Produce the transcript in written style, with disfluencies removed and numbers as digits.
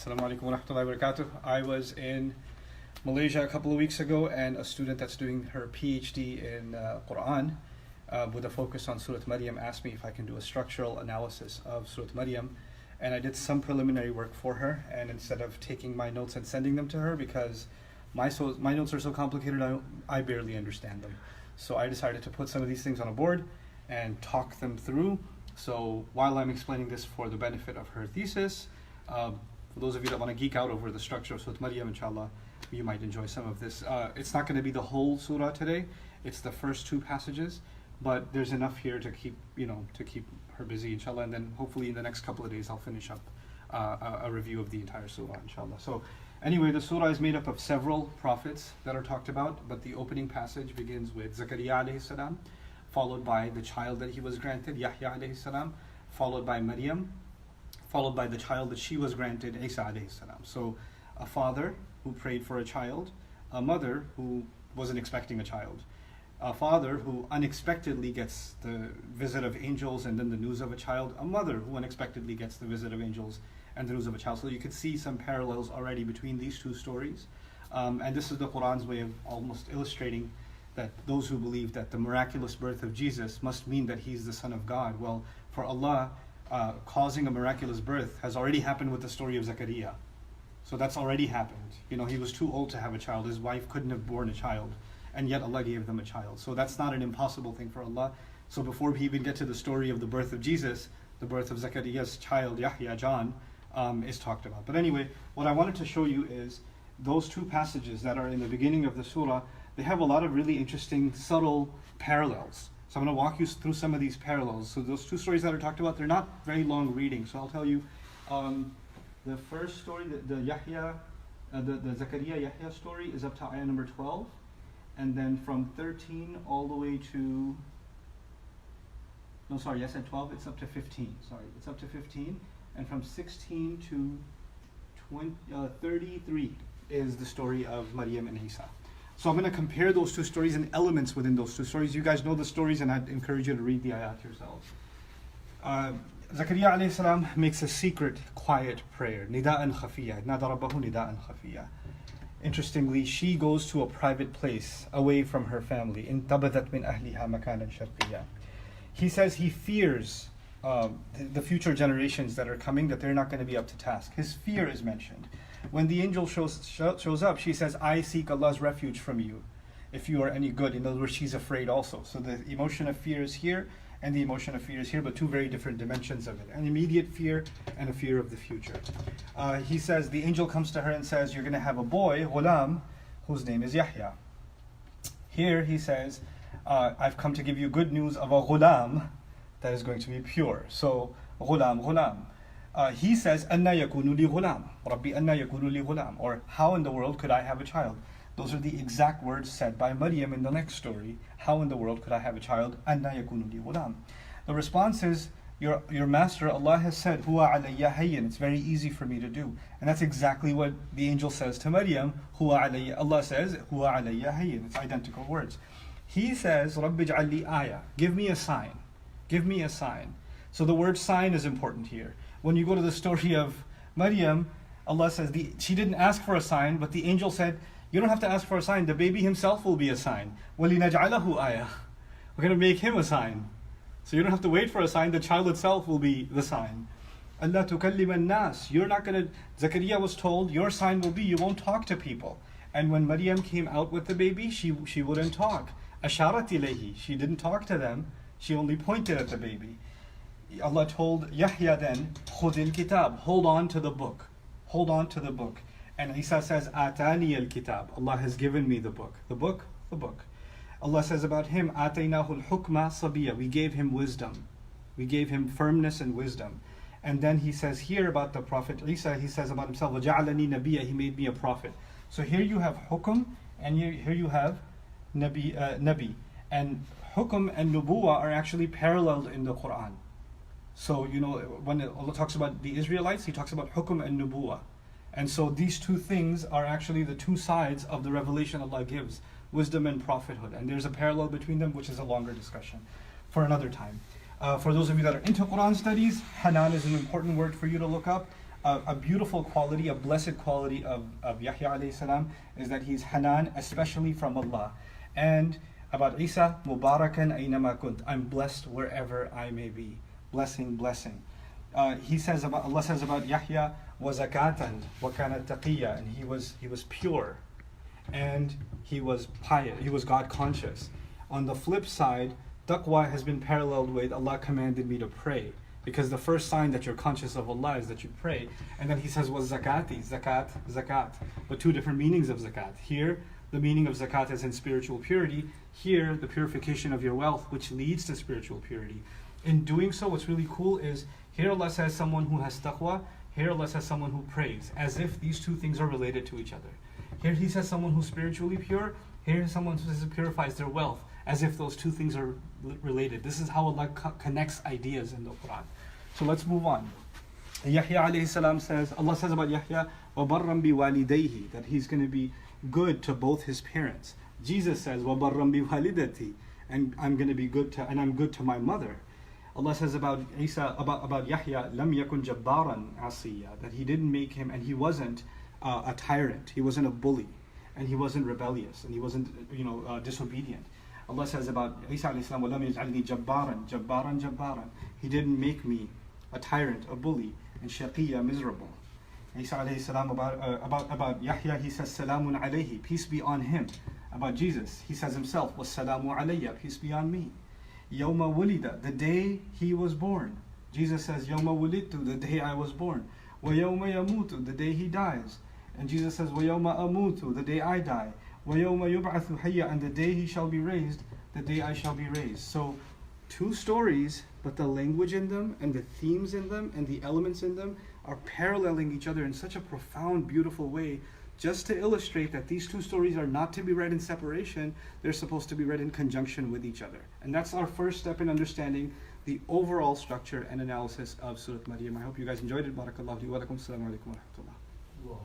Assalamu alaikum wa rahmatullahi wa barakatuh. I was in Malaysia a couple of weeks ago, and a student that's doing her PhD in Quran with a focus on Surah Meryem asked me if I can do a structural analysis of Surah Meryem. And I did some preliminary work for her, and instead of taking my notes and sending them to her, because my notes are so complicated, I barely understand them. So I decided to put some of these things on a board and talk them through. So while I'm explaining this for the benefit of her thesis, for those of you that want to geek out over the structure of Surah Meryem, inshallah, you might enjoy some of this. It's not going to be the whole surah today. It's the first two passages, but there's enough here to keep her busy, inshallah. And then hopefully in the next couple of days, I'll finish up a review of the entire surah, inshallah. So anyway, the surah is made up of several prophets that are talked about, but the opening passage begins with Zakaria alayhi salam, followed by the child that he was granted, Yahya alayhi salam, followed by Maryam, followed by the child that she was granted, Isa alayhi salam. So a father who prayed for a child, a mother who wasn't expecting a child, a father who unexpectedly gets the visit of angels and then the news of a child, a mother who unexpectedly gets the visit of angels and the news of a child. So you could see some parallels already between these two stories. And this is the Quran's way of almost illustrating that those who believe that the miraculous birth of Jesus must mean that he's the Son of God. Well, for Allah, causing a miraculous birth has already happened with the story of Zakaria. So that's already happened. He was too old to have a child. His wife couldn't have borne a child, and yet Allah gave them a child. So that's not an impossible thing for Allah. So before we even get to the story of the birth of Jesus, the birth of Zakaria's child, Yahya, John, is talked about. But anyway, what I wanted to show you is those two passages that are in the beginning of the surah. They have a lot of really interesting, subtle parallels. So I'm going to walk you through some of these parallels. So those two stories that are talked about, they're not very long reading. So I'll tell you, the first story, the Zakaria Yahya story is up to ayah number 12. And then from 13 all the way to, no, sorry, I said 12, it's up to 15. Sorry, it's up to 15. And from 16 to 33 is the story of Maryam and Isa. So I'm going to compare those two stories and elements within those two stories. You guys know the stories, and I'd encourage you to read the ayat yourselves. Zakaria alayhi salam makes a secret, quiet prayer. Nida'an khafiya. Nada rabbahu nida'an khafiya. Interestingly, she goes to a private place away from her family. In tabadat min ahliha makanan sharqiyya. He says he fears the future generations that are coming, that they're not going to be up to task. His fear is mentioned. When the angel shows up, she says, I seek Allah's refuge from you, if you are any good. In other words, she's afraid also. So the emotion of fear is here, and the emotion of fear is here, but two very different dimensions of it. An immediate fear and a fear of the future. He says, the angel comes to her and says, you're going to have a boy, ghulam, whose name is Yahya. Here he says, I've come to give you good news of a ghulam that is going to be pure. So, ghulam. He says, Anna yakunu li ghulam. Rabbi anna yakunu li ghulam. Or, how in the world could I have a child? Those are the exact words said by Maryam in the next story. How in the world could I have a child? Anna yakunu li ghulam. The response is, your master, Allah has said, Huwa alayya hayyin. It's very easy for me to do. And that's exactly what the angel says to Maryam. Huwa alayya. Allah says, Huwa alayya hayyin. It's identical words. He says, Rabbi ij'al li ayah. Give me a sign. Give me a sign. So the word sign is important here. When you go to the story of Maryam, Allah says, she didn't ask for a sign, but the angel said, you don't have to ask for a sign. The baby himself will be a sign. وَلِنَجْعَلَهُ آيَةً. We're going to make him a sign. So you don't have to wait for a sign. The child itself will be the sign. أَلَّا تُكَلِّمَ النَّاسِ. You're not going to, Zakaria was told, your sign will be you won't talk to people. And when Maryam came out with the baby, she wouldn't talk. أَشَارَتْ إِلَيْهِ. She didn't talk to them. She only pointed at the baby. Allah told Yahya then, خُذِ الْكِتَابِ. Hold on to the book. Hold on to the book. And Isa says, آتَانِيَ الْكِتَابِ. Allah has given me the book. The book? The book. Allah says about him, آتَيْنَاهُ الْحُكْمَ صَبِيًّا. We gave him wisdom. We gave him firmness and wisdom. And then he says here about the Prophet Isa, he says about himself, وَجَعَلَنِي نَبِيًّا. He made me a prophet. So here you have hukum, and here you have nabi. And hukum and nubuwa are actually paralleled in the Quran. So, when Allah talks about the Israelites, he talks about hukum and nubuwa. And so these two things are actually the two sides of the revelation Allah gives, wisdom and prophethood. And there's a parallel between them, which is a longer discussion for another time. For those of you that are into Quran studies, Hanan is an important word for you to look up. a beautiful quality, a blessed quality of Yahya alayhi salam is that he's Hanan, especially from Allah. And about Isa, Mubarakan aynama kunt, I'm blessed wherever I may be. Blessing, blessing. Allah says about Yahya, was zakatan, wa kana taqiyya, and he was pure, and he was pious, he was God conscious. On the flip side, taqwa has been paralleled with Allah commanded me to pray, because the first sign that you're conscious of Allah is that you pray. And then he says, was zakati, zakat, zakat, but two different meanings of zakat. Here, the meaning of zakat is in spiritual purity. Here, the purification of your wealth, which leads to spiritual purity. In doing so, what's really cool is, here Allah says someone who has taqwa, here Allah says someone who prays, as if these two things are related to each other. Here he says someone who's spiritually pure, here someone who purifies their wealth, as if those two things are related. This is how Allah connects ideas in the Quran. So let's move on. Yahya alayhi salam says, Allah says about Yahya, وَبَرًّا بِوَالِدَيْهِ, that he's going to be good to both his parents. Jesus says, وَبَرًّا بِوَالِدَتِي, and I'm going to be good to, and I'm good to my mother. Allah says about Isa, about Yahya, لَمْ يَكُنْ جَبَّارًا عَصِيًّا, that he didn't make him, and he wasn't a tyrant, he wasn't a bully, and he wasn't rebellious, and he wasn't disobedient. Allah says about Isa alayhi salam, وَلَمْ يَجْعَلْنِي جَبَّارًا جَبَّارًا جَبَّارًا, he didn't make me a tyrant, a bully, and shaqiyya, miserable. Isa alayhi salam, about Yahya, he says, salamun alayhi, peace be on him. About Jesus, he says himself, wassalamu alayya, peace be on me. Yawma wulida, the day he was born. Jesus says, Yawma wulidtu, the day I was born. Wa yawma yamutu, the day he dies. And Jesus says, Wa yawma amutu, the day I die. Wa yawma yub'athu hayya, and the day he shall be raised, the day I shall be raised. So, two stories, but the language in them, and the themes in them, and the elements in them are paralleling each other in such a profound, beautiful way, just to illustrate that these two stories are not to be read in separation, they're supposed to be read in conjunction with each other. And that's our first step in understanding the overall structure and analysis of Surah Maryam. I hope you guys enjoyed it. Barakallahu li wa lakum. Assalamu alaikum wa rahmatullah.